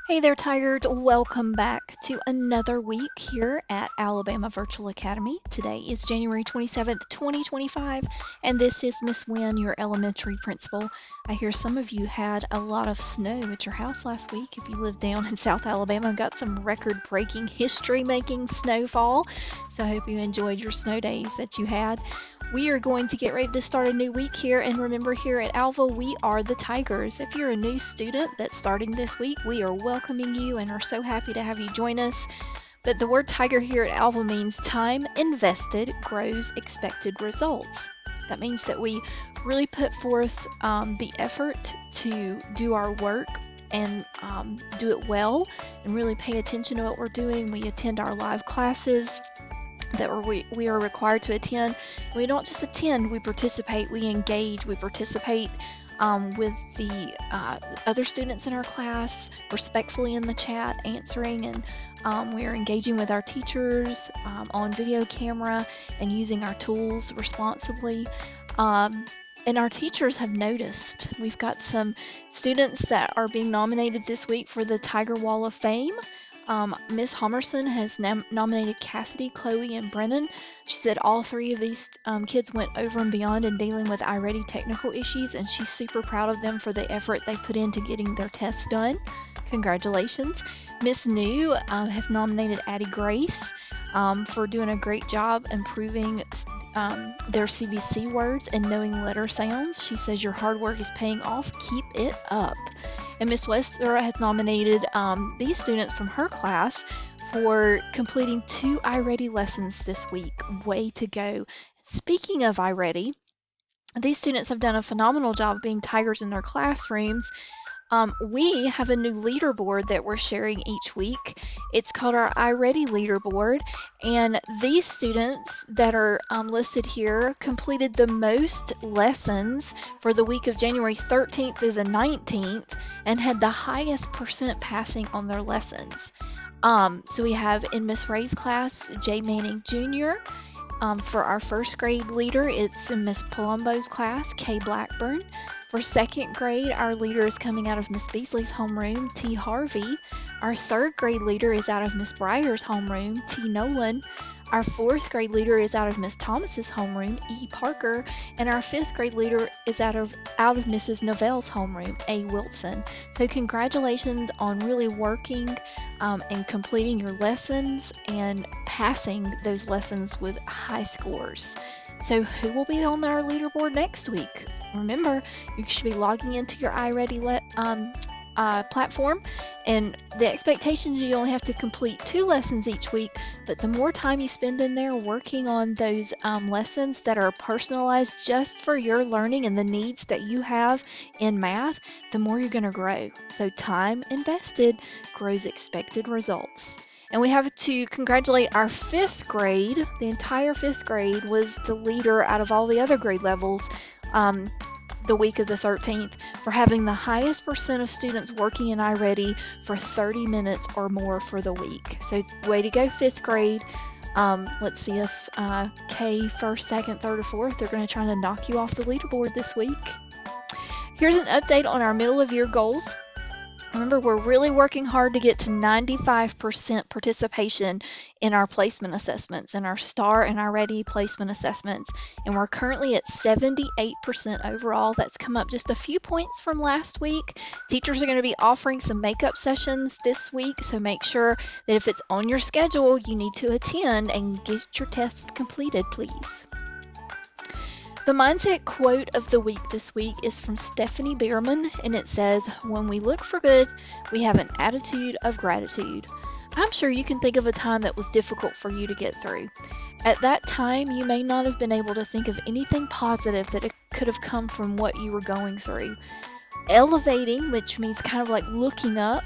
Hey there, Tigers. Welcome back to another week here at Alabama Virtual Academy. Today is January 27th, 2025, and this is Miss Wynn, your elementary principal. I hear some of you had a lot of snow at your house last week if you live down in South Alabama and got some record-breaking, history-making snowfall. So I hope you enjoyed your snow days that you had. We are going to get ready to start a new week here, and remember, here at Alva, we are the Tigers. If you're a new student that's starting this week, we are welcoming you and are so happy to have you join us. But the word tiger here at Alva means time invested grows expected results. That means that we really put forth the effort to do our work and do it well and really pay attention to what we're doing. We attend our live classes that we are required to attend. We don't just attend, we participate, we engage, we participate with the other students in our class, respectfully in the chat, answering, and we are engaging with our teachers on video camera and using our tools responsibly. And our teachers have noticed. We've got some students that are being nominated this week for the Tiger Wall of Fame. Miss Homerson has nominated Cassidy, Chloe, and Brennan. She said all three of these kids went over and beyond in dealing with iReady technical issues, and she's super proud of them for the effort they put into getting their tests done. Congratulations. Miss New has nominated Addie Grace for doing a great job improving their CVC words and knowing letter sounds. She says your hard work is paying off. Keep it up. And Miss Wester has nominated these students from her class for completing 2 iReady lessons this week. Way to go. Speaking of iReady, these students have done a phenomenal job being tigers in their classrooms. We have a new leaderboard that we're sharing each week. It's called our iReady leaderboard, and these students that are listed here completed the most lessons for the week of January 13th through the 19th and had the highest percent passing on their lessons. So we have in Miss Ray's class, Jay Manning Jr. For our first grade leader, it's in Miss Palumbo's class, Kay Blackburn. For second grade, our leader is coming out of Miss Beasley's homeroom, T. Harvey. Our third grade leader is out of Miss Breyer's homeroom, T. Nolan. Our fourth grade leader is out of Miss Thomas's homeroom, E. Parker. And our fifth grade leader is out of Mrs. Novell's homeroom, A. Wilson. So congratulations on really working and completing your lessons and passing those lessons with high scores. So who will be on our leaderboard next week? Remember, you should be logging into your iReady platform, and the expectation is you only have to complete 2 lessons each week, but the more time you spend in there working on those lessons that are personalized just for your learning and the needs that you have in math, the more you're going to grow. So time invested grows expected results. And we have to congratulate our 5th grade. The entire 5th grade was the leader out of all the other grade levels the week of the 13th for having the highest percent of students working in iReady for 30 minutes or more for the week. So way to go, 5th grade. Let's see if K, 1st, 2nd, 3rd, or 4th, they're going to try to knock you off the leaderboard this week. Here's an update on our middle of year goals. Remember, we're really working hard to get to 95% participation in our placement assessments, in our STAR and iReady placement assessments, and we're currently at 78% overall. That's come up just a few points from last week. Teachers are going to be offering some makeup sessions this week, so make sure that if it's on your schedule, you need to attend and get your test completed, please. The mindset quote of the week this week is from Stephanie Bierman, and it says, "When we look for good, we have an attitude of gratitude." I'm sure you can think of a time that was difficult for you to get through. At that time, you may not have been able to think of anything positive that it could have come from what you were going through. Elevating, which means kind of like looking up,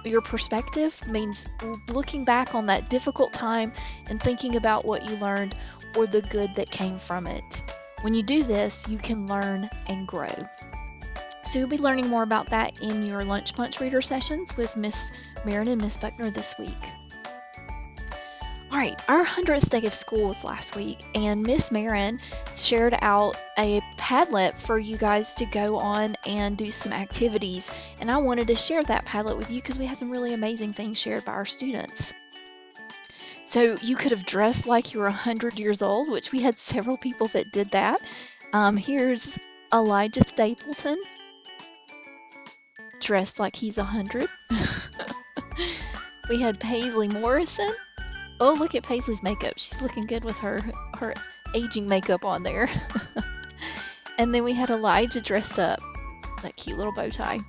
your perspective means looking back on that difficult time and thinking about what you learned or the good that came from it. When you do this, you can learn and grow. So you'll be learning more about that in your Lunch Punch Reader sessions with Miss Marin and Miss Buckner this week. All right, our 100th day of school was last week, and Miss Marin shared out a Padlet for you guys to go on and do some activities. And I wanted to share that Padlet with you because we had some really amazing things shared by our students. So you could have dressed like you were 100 years old, which we had several people that did that. Here's Elijah Stapleton, dressed like he's 100. We had Paisley Morrison. Oh, look at Paisley's makeup. She's looking good with her aging makeup on there. And then we had Elijah dressed up, that cute little bow tie.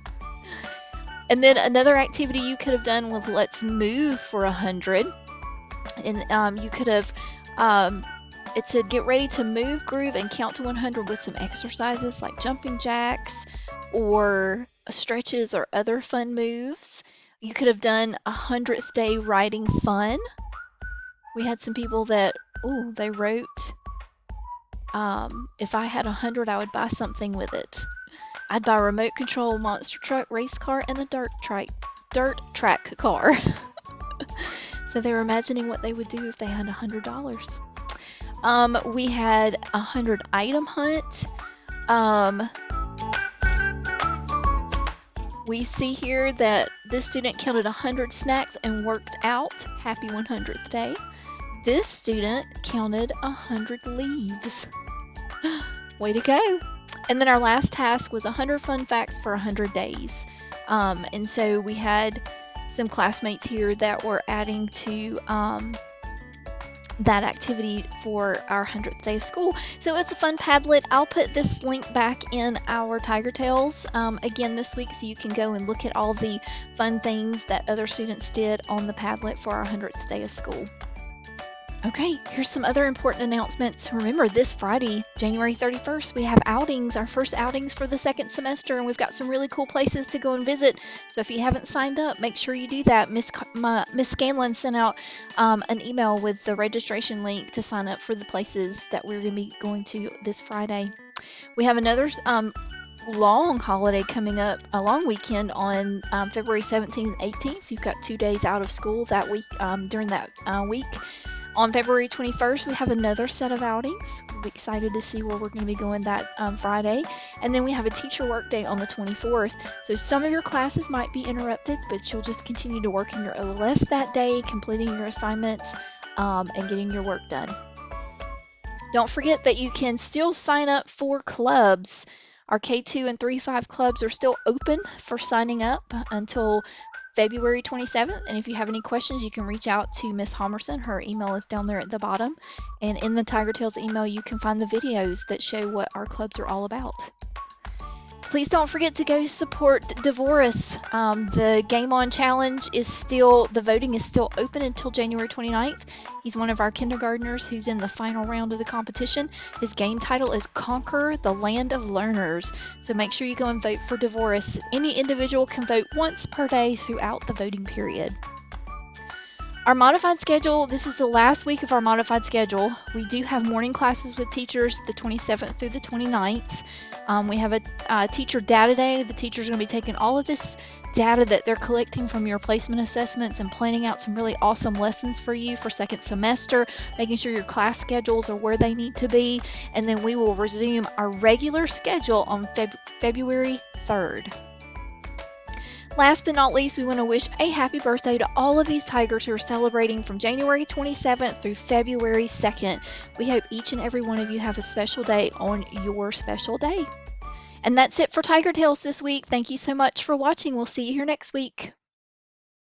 And then another activity you could have done was Let's Move for 100. And you could have, it said get ready to move, groove, and count to 100 with some exercises like jumping jacks or stretches or other fun moves. You could have done 100th day writing fun. We had some people that, they wrote, if I had 100, I would buy something with it. I'd buy a remote control monster truck, race car, and a dirt track car. So they were imagining what they would do if they had $100. We had 100 item hunt. We see here that this student counted 100 snacks and worked out. Happy 100th day. This student counted 100 leaves. Way to go. And then our last task was 100 fun facts for 100 days. And so we had some classmates here that were adding to that activity for our 100th day of school. So it's a fun Padlet. I'll put this link back in our Tiger Tales again this week so you can go and look at all the fun things that other students did on the Padlet for our 100th day of school. Okay, here's some other important announcements. Remember, this Friday, January 31st, we have outings, our first outings for the second semester, and we've got some really cool places to go and visit. So if you haven't signed up, make sure you do that. Miss Scanlon sent out an email with the registration link to sign up for the places that we're going to be going to this Friday. We have another long holiday coming up, a long weekend on February 17th and 18th. You've got 2 days out of school that week during that week. On February 21st, we have another set of outings. We're excited to see where we're going to be going that Friday. And then we have a teacher work day on the 24th. So some of your classes might be interrupted, but you'll just continue to work in your OLS that day, completing your assignments and getting your work done. Don't forget that you can still sign up for clubs. Our K2 and 3-5 clubs are still open for signing up until February 27th, and if you have any questions, you can reach out to Miss Homerson. Her email is down there at the bottom, and in the Tiger Tales email, you can find the videos that show what our clubs are all about. Please don't forget to go support DeVoris. The Game On Challenge is still, the voting is still open until January 29th. He's one of our kindergartners who's in the final round of the competition. His game title is Conquer the Land of Learners. So make sure you go and vote for DeVoris. Any individual can vote once per day throughout the voting period. Our modified schedule, this is the last week of our modified schedule. We do have morning classes with teachers the 27th through the 29th. We have a teacher data day. The teachers are going to be taking all of this data that they're collecting from your placement assessments and planning out some really awesome lessons for you for second semester, making sure your class schedules are where they need to be. And then we will resume our regular schedule on February 3rd. Last but not least, we want to wish a happy birthday to all of these Tigers who are celebrating from January 27th through February 2nd. We hope each and every one of you have a special day on your special day. And that's it for Tiger Tales this week. Thank you so much for watching. We'll see you here next week.